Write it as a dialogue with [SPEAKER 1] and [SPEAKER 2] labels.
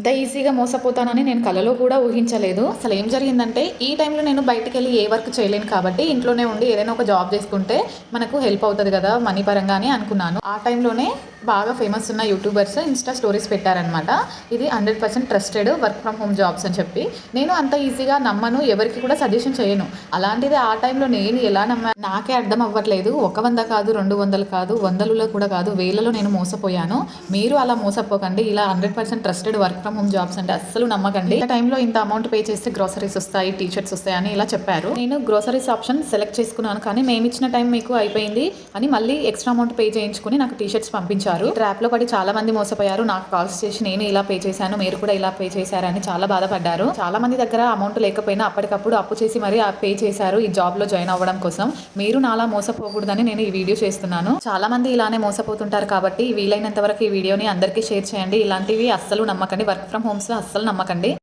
[SPEAKER 1] ఇంత ఈజీగా మోసపోతానని నేను కలలో కూడా ఊహించలేదు. అసలు ఏం జరిగిందంటే ఈ టైంలో నేను బయటికెళ్ళి ఏ వర్క్ చేయలేను కాబట్టి ఇంట్లోనే ఉండి ఏదైనా ఒక జాబ్ చేసుకుంటే మనకు హెల్ప్ అవుతుంది కదా మనీ పరంగా అని అనుకున్నాను. ఆ టైంలోనే బాగా ఫేమస్ ఉన్న యూట్యూబర్స్ ఇన్స్టా స్టోరీస్ పెట్టారనమాట. ఇది 100% trusted work from home jobs అని చెప్పి. నేను అంత ఈజీగా నమ్మను, ఎవరికి కూడా సజెషన్ చేయను. అలాంటిది ఆ టైంలో నేను ఎలా నమ్మా నాకే అర్థం అవ్వట్లేదు. 100 కాదు, 200 కాదు, వందలలో కూడా కాదు, వేలలో నేను మోసపోయాను. మీరు అలా మోసపోకండి. ఇలా 100% trusted work from home jobs అంటే అస్సలు నమ్మకండి. ఈ టైంలో ఇంత అమౌంట్ పే చేస్తే గ్రోసరీస్ వస్తాయి, టీ షర్ట్స్ వస్తాయి అని ఇలా చెప్పారు. నేను గ్రోసరీస్ ఆప్షన్ సెలెక్ట్ చేసుకున్నాను, కానీ మేము ఇచ్చిన టైం మీకు అయిపోయింది అని మళ్ళీ ఎక్స్ట్రా అమౌంట్ పే చేయించుకుని నాకు టీ షర్ట్స్ పంపించారు. ట్రాప్ లో పడి చాలా మంది మోసపోయారు. నాకు కాల్స్ చేసి నేను ఇలా పే చేశాను, మీరు కూడా ఇలా పే చేశారని చాలా బాధపడ్డారు. చాలా మంది దగ్గర అమౌంట్ లేకపోయినా అప్పటికప్పుడు అప్పు చేసి మరీ పే చేశారు ఈ జాబ్ లో జాయిన్ అవ్వడం కోసం. మీరు నాలా మోసపోకూడదని నేను ఈ వీడియో చేస్తున్నాను. చాలా మంది ఇలానే మోసపోతుంటారు కాబట్టి వీలైనంత వరకు ఈ వీడియోని అందరికీ షేర్ చేయండి. ఇలాంటివి అస్సలు నమ్మకండి. వర్క్ ఫ్రమ్ హోమ్స్ లో అస్సలు నమ్మకండి.